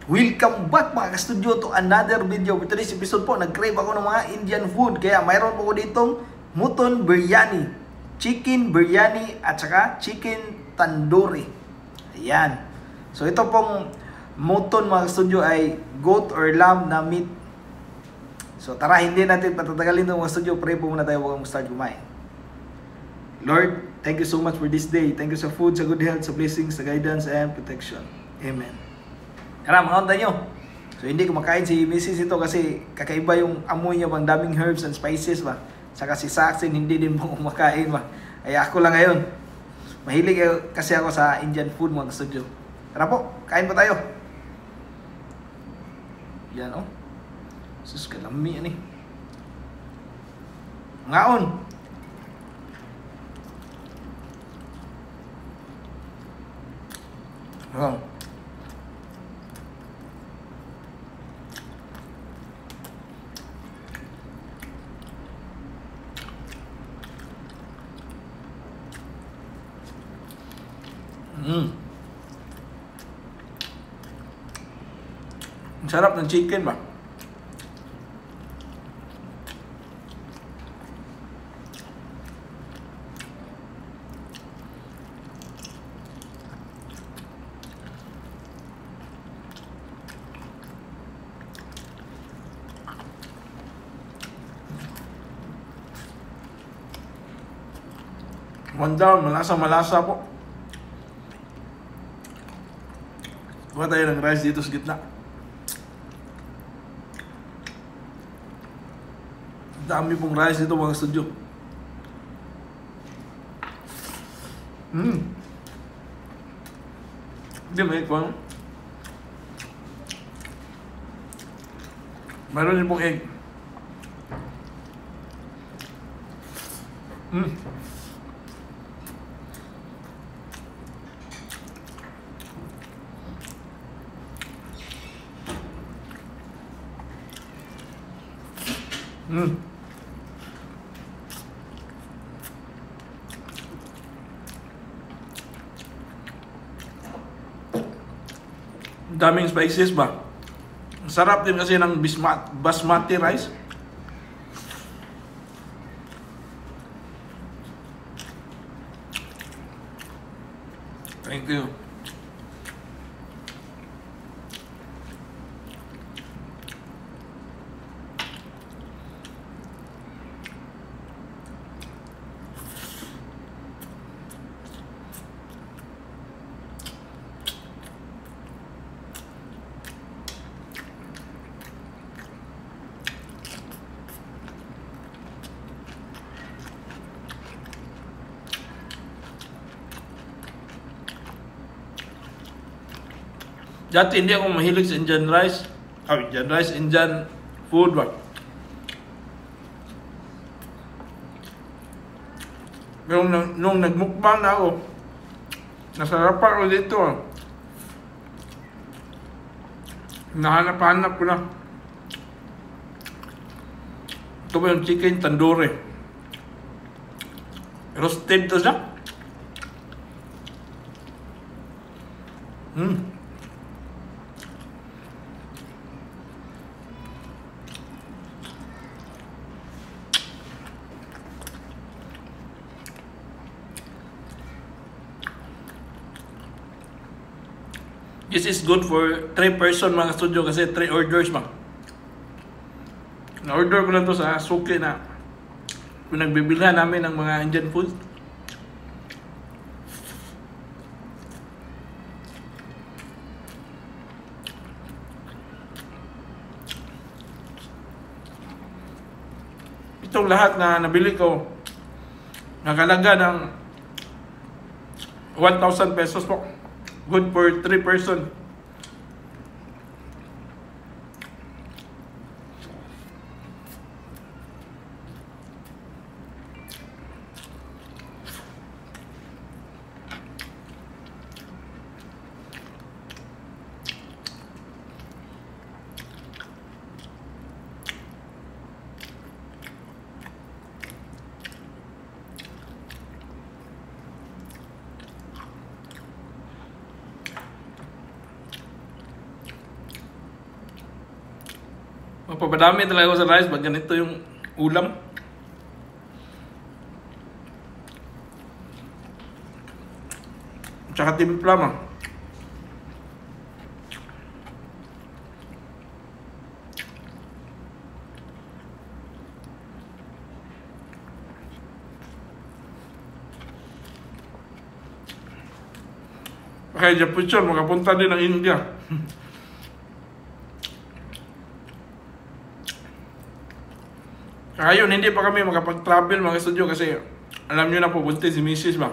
Welcome back mga ka-studio to another video. For today's episode po, nag-crave ako ng mga Indian food. Kaya mayroon po ko ditong mutton biryani, chicken biryani, at saka chicken tandoori. Ayan. So ito pong mutton mga ka-studio ay goat or lamb na meat. So tara, hindi natin patatagalin itong mga studio. Pray po muna tayo bago mag-start kumain. Lord, thank you so much for this day. Thank you sa food, sa good health, sa blessings, sa guidance, and protection. Amen. Tara, mga unta nyo. So, hindi kumakain si Mrs. ito kasi kakaiba yung amoy niya, pang daming herbs and spices ba. Saka si Saxon, hindi din mo kumakain ba. Ay ako lang ngayon. Mahilig kasi ako sa Indian food mga studio. Tara po, kain po tayo. Yan oh. Sus, kalami yan eh. Ngaon. Oh. Ang sarap ng chicken ba? Ganda, malasa po. Kuha tayo ng rice dito sa gitna. Dami pong rice dito mga studio. Hindi may ito. Mayroon din pong egg. Daming spices ba? Sarap din kasi ng basmati rice. Thank you. Dati hindi ako mahilig sa Indian rice. Indian rice, Indian food ba? Pero nung nagmukbang na ako, nasarapan ako dito. Nahanap-hanap ko na. Ito ba yung chicken tandoori? Roasted to siya. This is good for 3 person mga studio kasi 3 orders ba. Na-order ko lang to sa suki na pinagbibilhan namin ng mga Indian food. Itong lahat na nabili ko nakalaga ng 1,000 pesos po. Good for 3 person. Mapapadami talaga ako sa rice pag ganito yung ulam. Tsaka timpla mo. Kaya Japon siya, makapunta din ng India. Ngayon, hindi pa kami makapag-travel mga studio kasi alam nyo na po, buntis si Mrs. ba?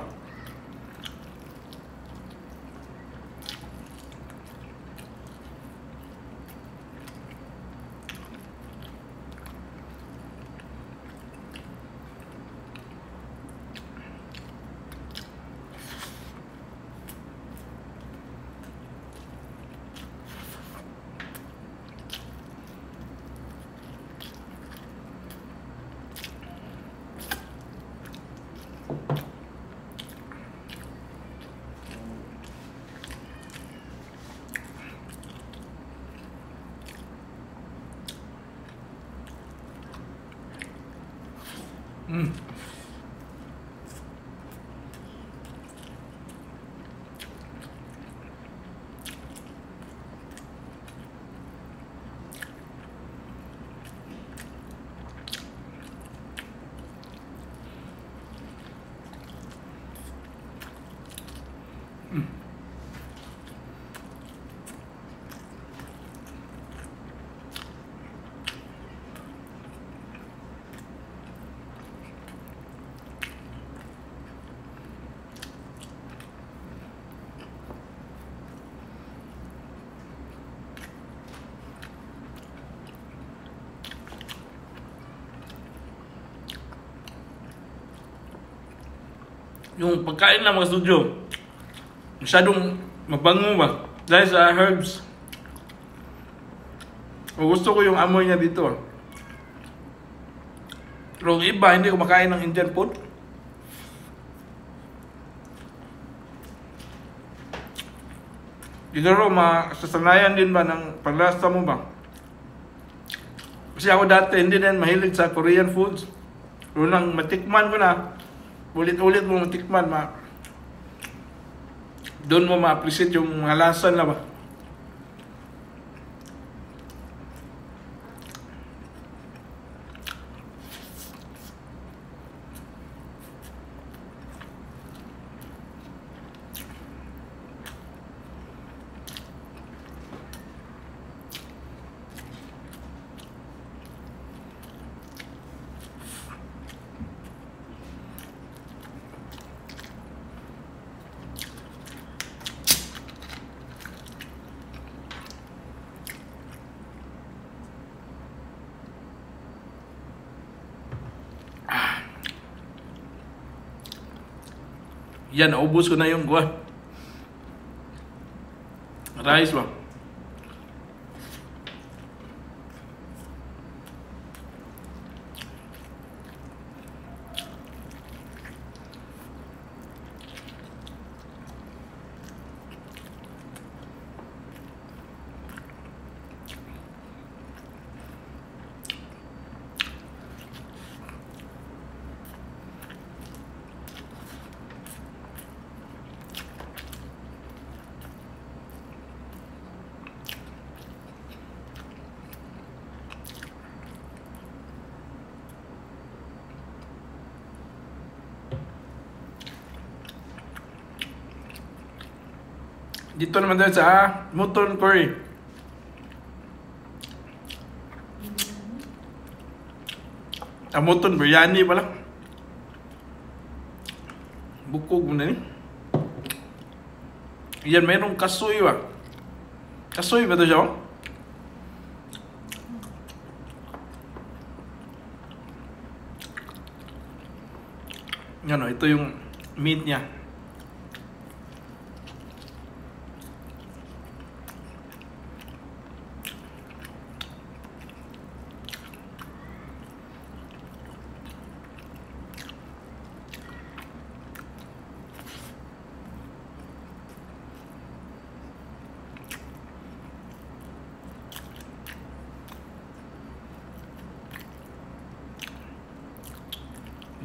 Yung pagkain lang mga studio, masyadong mabango ba? Dahil sa herbs. O gusto ko yung amoy niya dito. Pero yung iba, hindi ko makain ng Indian food. Siguro masasanayan din ba ng paglasa mo ba? Kasi ako dati hindi din mahilig sa Korean foods. Pero nang matikman ko na, ulit-ulit mo matikman, doon mo ma-appreciate yung mga lasa na ba. Yan, naubos ko na yung rice ba. Dito naman tayo sa mutton curry. Mutton biryani pala. Bukog mo na ni. Yan, mayroong kasoy ba? Kasoy ba ito siya? Yan o, ito yung meat niya.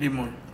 limon.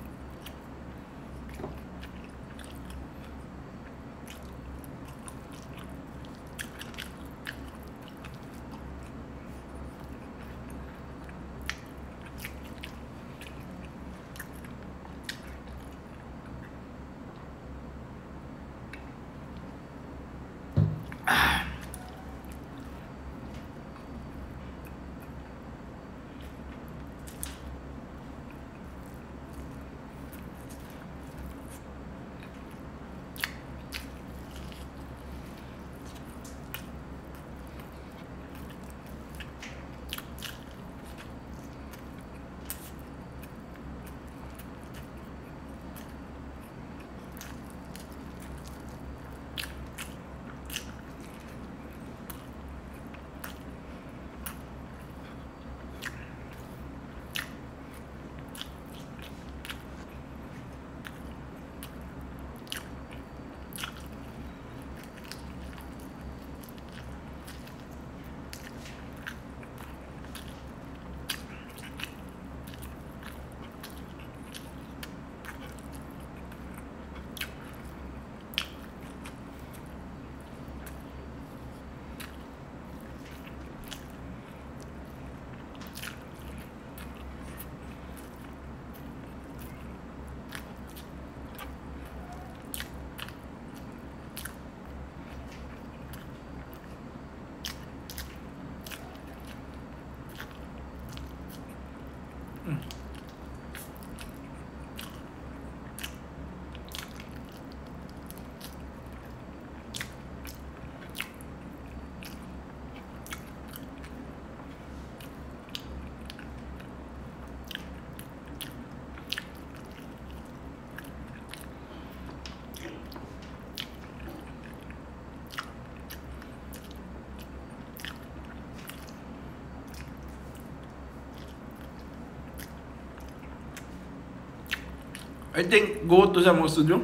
I think go to sa mga studio.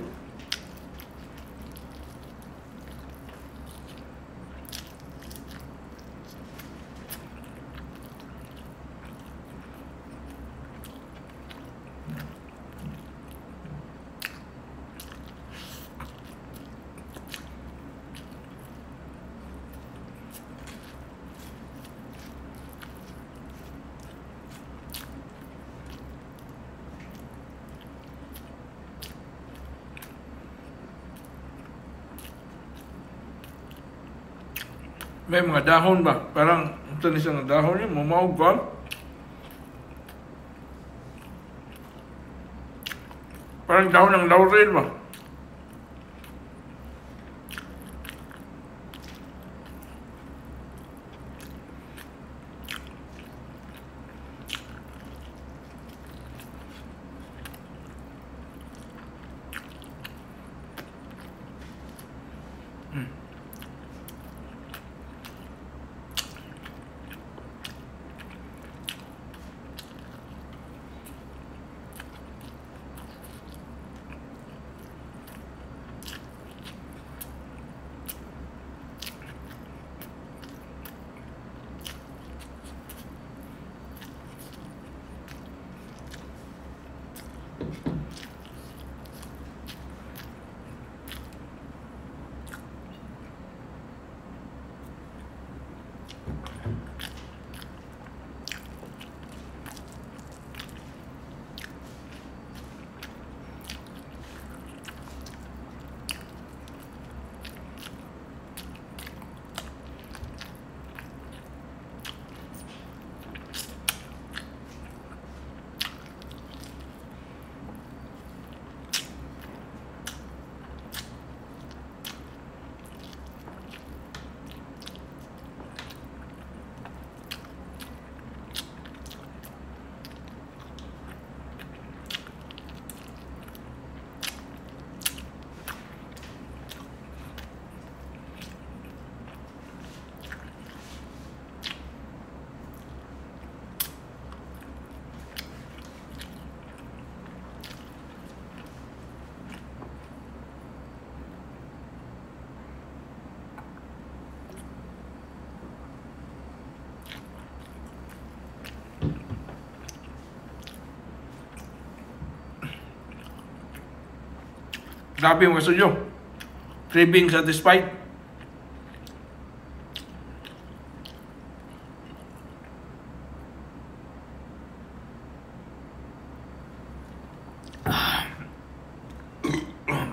May mga dahon ba? Parang ito na isang dahon yun, mamaog ba? Parang dahon ng laurel ba? Grabe mga studio. Craving satisfied.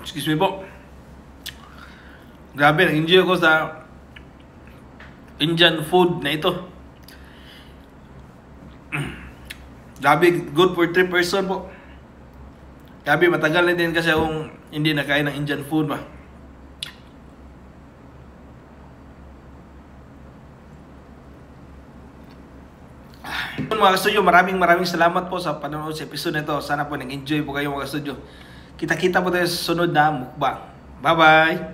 Excuse me po. Grabe, nag-enjoy ako sa Indian food na ito. Grabe, good for 3 person po. Grabe, matagal na din kasi akong hindi nakain ng Indian food ba. Mga studio, maraming salamat po sa panonood sa episode na ito. Sana po nag-enjoy po kayo mga studio. Kita-kita po tayo sa sunod na mukbang. Bye-bye!